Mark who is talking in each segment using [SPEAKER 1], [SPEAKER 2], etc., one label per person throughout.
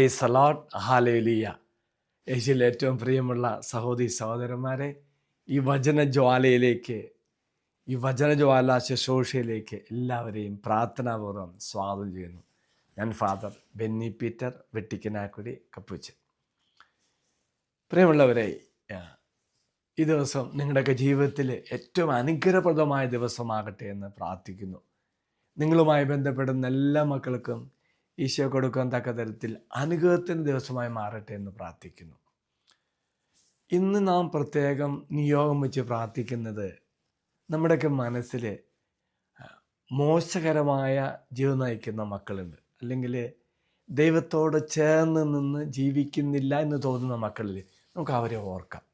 [SPEAKER 1] Price allot. Hallelujah. യേശുവിൽ ഏറ്റവും പ്രിയമുള്ള സഹോദരി സഹോദരന്മാരെ, ഈ വചനജ്വാലയിലേക്ക്, ഈ വചനജ്വാല ശുശ്രൂഷയിലേക്ക് എല്ലാവരെയും പ്രാർത്ഥനാപൂർവ്വം സ്വാഗതം ചെയ്യുന്നു. ഞാൻ ഫാദർ ബെന്നി പീറ്റർ, വെട്ടിക്കനാക്കുടി, കപ്പുച്ചൻ. പ്രിയമുള്ളവരെ, ഈ ദിവസം നിങ്ങളുടെയൊക്കെ ജീവിതത്തിൽ ഏറ്റവും അനുഗ്രഹപ്രദമായ ദിവസമാകട്ടെ എന്ന് പ്രാർത്ഥിക്കുന്നു. നിങ്ങളുമായി ബന്ധപ്പെടുന്ന എല്ലാ മക്കൾക്കും ഈശോ കൊടുക്കാൻ തക്ക തരത്തിൽ അനുഗ്രഹത്തിൻ്റെ ദിവസമായി മാറട്ടെ എന്ന് പ്രാർത്ഥിക്കുന്നു. ഇന്ന് നാം പ്രത്യേകം നിയോഗം വെച്ച് പ്രാർത്ഥിക്കുന്നത്, നമ്മുടെയൊക്കെ മനസ്സിൽ മോശകരമായ ജീവിതം നയിക്കുന്ന മക്കളുണ്ട്, അല്ലെങ്കിൽ ദൈവത്തോട് ചേർന്ന് നിന്ന് ജീവിക്കുന്നില്ല എന്ന് തോന്നുന്ന മക്കളിൽ നമുക്ക് അവരെ ഓർക്കാം,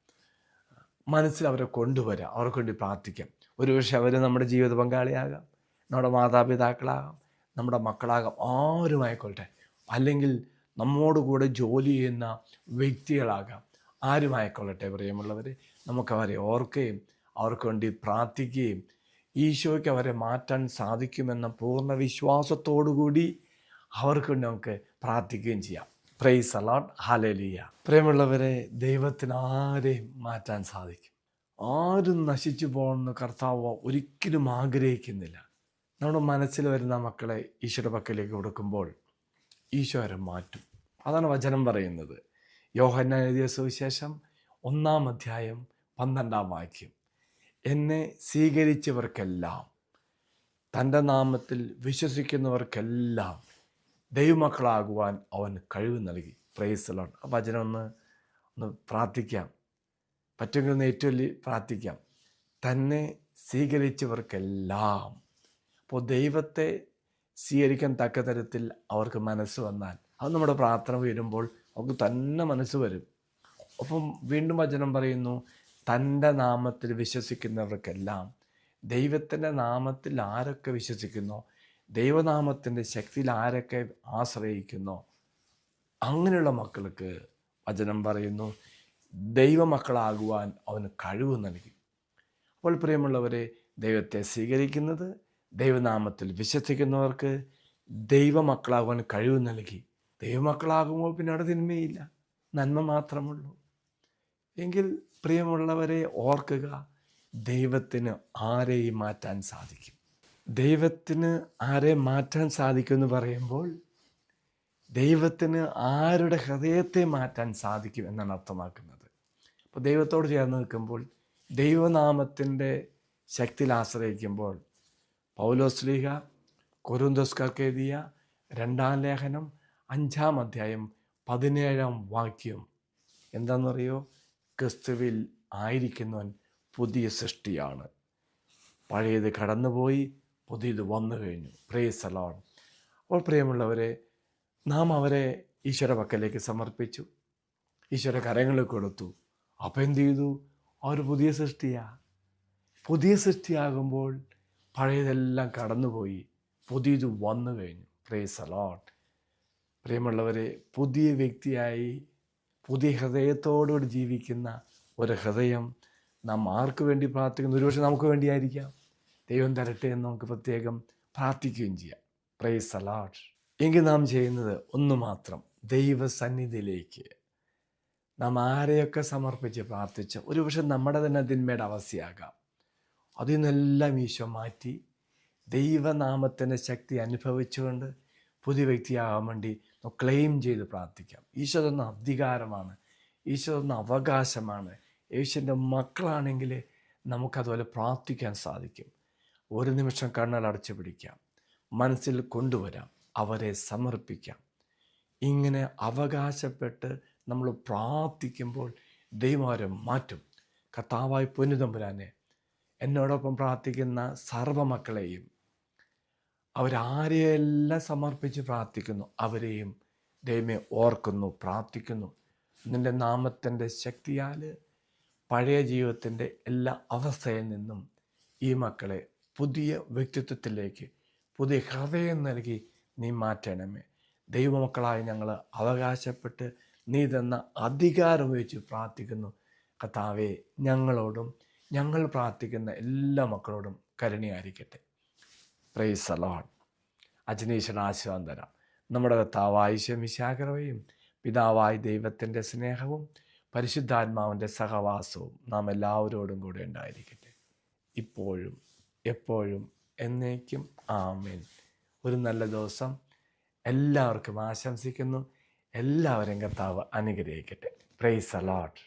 [SPEAKER 1] മനസ്സിൽ അവരെ കൊണ്ടുവരാം, അവർക്ക് വേണ്ടി പ്രാർത്ഥിക്കാം. ഒരുപക്ഷെ അവർ നമ്മുടെ ജീവിത പങ്കാളിയാകാം, നമ്മുടെ മാതാപിതാക്കളാകാം, നമ്മുടെ മക്കളാകാം, ആരുമായിക്കൊള്ളട്ടെ, അല്ലെങ്കിൽ നമ്മോട് കൂടെ ജോലി ചെയ്യുന്ന വ്യക്തികളാകാം, ആരുമായിക്കൊള്ളട്ടെ. പ്രിയമുള്ളവർ, നമുക്കവരെ ഓർക്കുകയും അവർക്ക് വേണ്ടി പ്രാർത്ഥിക്കുകയും ഈശോയ്ക്ക് അവരെ മാറ്റാൻ സാധിക്കുമെന്ന പൂർണ്ണ വിശ്വാസത്തോടുകൂടി അവർക്ക് വേണ്ടി നമുക്ക് പ്രാർത്ഥിക്കുകയും ചെയ്യാം. Praise the Lord. ഹല്ലേലൂയ. പ്രിയമുള്ളവരെ, ദൈവത്തിന് ആരെയും മാറ്റാൻ സാധിക്കും. ആരും നശിച്ചു പോകുന്ന കർത്താവ് ഒരിക്കലും ആഗ്രഹിക്കുന്നില്ല. നമ്മുടെ മനസ്സിൽ വരുന്ന മക്കളെ ഈശോയുടെ പക്കലേക്ക് കൊടുക്കുമ്പോൾ ഈശോ അവരെ മാറ്റും. അതാണ് വചനം പറയുന്നത്. യോഹന്നാൻ എഴുതിയ സുവിശേഷം 1-ാം അധ്യായം 12-ാം വാക്യം, എന്നെ സ്വീകരിച്ചവർക്കെല്ലാം, തൻ്റെ നാമത്തിൽ വിശ്വസിക്കുന്നവർക്കെല്ലാം ദൈവമക്കളാകുവാൻ അവൻ കഴിവ് നൽകി. Praise Lord. ആ വചനം ഒന്ന് പ്രാർത്ഥിക്കാം, പറ്റുമെങ്കിൽ ഒന്ന് ഏറ്റവും പ്രാർത്ഥിക്കാം. തന്നെ സ്വീകരിച്ചവർക്കെല്ലാം. അപ്പോൾ ദൈവത്തെ സ്വീകരിക്കാൻ തക്ക തരത്തിൽ അവർക്ക് മനസ്സ് വന്നാൽ, അത് നമ്മുടെ പ്രാർത്ഥന വരുമ്പോൾ അവർക്ക് തന്നെ മനസ്സ് വരും. ഒപ്പം വീണ്ടും വചനം പറയുന്നു, തൻ്റെ നാമത്തിൽ വിശ്വസിക്കുന്നവർക്കെല്ലാം. ദൈവത്തിൻ്റെ നാമത്തിൽ ആരൊക്കെ വിശ്വസിക്കുന്നോ, ദൈവനാമത്തിൻ്റെ ശക്തിയിൽ ആരൊക്കെ ആശ്രയിക്കുന്നോ, അങ്ങനെയുള്ള മക്കൾക്ക് വചനം പറയുന്നു ദൈവമക്കളാകുവാൻ അവന് കഴിവ് നൽകി. അപ്പോൾ പ്രിയമുള്ളവരെ, ദൈവത്തെ സ്വീകരിക്കുന്നത്, ദൈവനാമത്തിൽ വിശ്വസിക്കുന്നവർക്ക് ദൈവമക്കളാകുവാൻ കഴിവ് നൽകി. ദൈവമക്കളാകുമ്പോൾ പിന്നെ അവിടെ തിന്മയില്ല, നന്മ മാത്രമുള്ളൂ. എങ്കിൽ പ്രിയമുള്ളവരെ ഓർക്കുക, ദൈവത്തിന് ആരെയും മാറ്റാൻ സാധിക്കും. ദൈവത്തിന് ആരെ മാറ്റാൻ സാധിക്കുമെന്ന് പറയുമ്പോൾ ദൈവത്തിന് ആരുടെ ഹൃദയത്തെ മാറ്റാൻ സാധിക്കും എന്നാണ് അർത്ഥമാക്കുന്നത്. അപ്പോൾ ദൈവത്തോട് ചേർന്ന് നിൽക്കുമ്പോൾ, ദൈവനാമത്തിൻ്റെ ശക്തിയിൽ ആശ്രയിക്കുമ്പോൾ, പൗലോസ്ലീഹ കൊരിന്തോസ്യർക്ക് എഴുതിയ 2-ാം ലേഖനം 5-ാം അധ്യായം 17-ാം വാക്യം എന്താണെന്നറിയോ? ക്രിസ്തുവിൽ ആയിരിക്കുന്നവൻ പുതിയ സൃഷ്ടിയാണ്, പഴയത് കടന്നുപോയി, പുതിയത് വന്നു കഴിഞ്ഞു. Price the Lord. അപ്പോൾ പ്രിയമുള്ളവരെ, നാം അവരെ ഈശ്വര പക്കലേക്ക് സമർപ്പിച്ചു, ഈശ്വര കരങ്ങളിൽ കൊടുത്തു. അപ്പം എന്ത് ചെയ്തു? അവർ പുതിയ സൃഷ്ടിയാണ്. പുതിയ സൃഷ്ടിയാകുമ്പോൾ പഴയതെല്ലാം കടന്നുപോയി, പുതിയത് വന്നു കഴിഞ്ഞു. Price the Lord. പ്രിയമുള്ളവരെ, പുതിയ വ്യക്തിയായി പുതിയ ഹൃദയത്തോടുകൂടി ജീവിക്കുന്ന ഒരു ഹൃദയം നാം ആർക്ക് വേണ്ടി പ്രാർത്ഥിക്കുന്നു? ഒരുപക്ഷെ നമുക്ക് വേണ്ടിയായിരിക്കാം. ദൈവം തരട്ടെ എന്ന് നമുക്ക് പ്രത്യേകം പ്രാർത്ഥിക്കുകയും ചെയ്യാം. Price the Lord. എങ്കിൽ നാം ചെയ്യുന്നത് ഒന്ന് മാത്രം, ദൈവസന്നിധിയിലേക്ക് നാം ആരെയൊക്കെ സമർപ്പിച്ച് പ്രാർത്ഥിച്ച്, ഒരുപക്ഷെ നമ്മുടെ തന്നെ തിന്മയുടെ അവസ്ഥയാകാം, അതിൽ നിന്നെല്ലാം ഈശോ മാറ്റി ദൈവനാമത്തിൻ്റെ ശക്തി അനുഭവിച്ചുകൊണ്ട് പുതിയ വ്യക്തിയാകാൻ വേണ്ടി ക്ലെയിം ചെയ്ത് പ്രാർത്ഥിക്കാം. ഈശോ തന്ന അധികാരമാണ്, ഈശോ തന്ന അവകാശമാണ്. യേശുവിൻ്റെ മക്കളാണെങ്കിൽ നമുക്കതുപോലെ പ്രാർത്ഥിക്കാൻ സാധിക്കും. ഒരു നിമിഷം കണ്ണുകൾ അടച്ചു പിടിക്കാം, മനസ്സിൽ കൊണ്ടുവരാം, അവരെ സമർപ്പിക്കാം. ഇങ്ങനെ അവകാശപ്പെട്ട് നമ്മൾ പ്രാർത്ഥിക്കുമ്പോൾ ദൈവം അവരെ മാറ്റും. കർത്താവായ പൊന്നുതമ്പുരാനെ, എന്നോടൊപ്പം പ്രാർത്ഥിക്കുന്ന സർവ്വമക്കളെയും, അവരാരെയെല്ലാം സമർപ്പിച്ച് പ്രാർത്ഥിക്കുന്നു, അവരെയും ദൈവമേ ഓർക്കുന്നു, പ്രാർത്ഥിക്കുന്നു. നിൻ്റെ നാമത്തിൻ്റെ ശക്തിയാൽ പഴയ ജീവിതത്തിൻ്റെ എല്ലാ അവസ്ഥയിൽ നിന്നും ഈ മക്കളെ പുതിയ വ്യക്തിത്വത്തിലേക്ക്, പുതിയ ഹൃദയം നൽകി നീ മാറ്റണമേ. ദൈവമക്കളായി ഞങ്ങൾ അവകാശപ്പെട്ട് നീ തന്ന അധികാരം ഉപയോഗിച്ച് പ്രാർത്ഥിക്കുന്നു. കർത്താവേ, ഞങ്ങളോടും ഞങ്ങൾ പ്രാർത്ഥിക്കുന്ന എല്ലാ മക്കളോടും കരുണയായിരിക്കട്ടെ. Praise the Lord. അജനീശ്വരൻ ആശീർവാദം തരാം. നമ്മുടെ കർത്താവായ ഈശോ മിശിഹായുടെ കൃപയും പിതാവായ ദൈവത്തിൻ്റെ സ്നേഹവും പരിശുദ്ധാത്മാവിൻ്റെ സഹവാസവും നാം എല്ലാവരോടും കൂടെ ഉണ്ടായിരിക്കട്ടെ, ഇപ്പോഴും എപ്പോഴും എന്നേക്കും. ആമേൻ. ഒരു നല്ല ദിവസം എല്ലാവർക്കും ആശംസിക്കുന്നു. എല്ലാവരെയും കർത്താവ് അനുഗ്രഹിക്കട്ടെ. Price the Lord.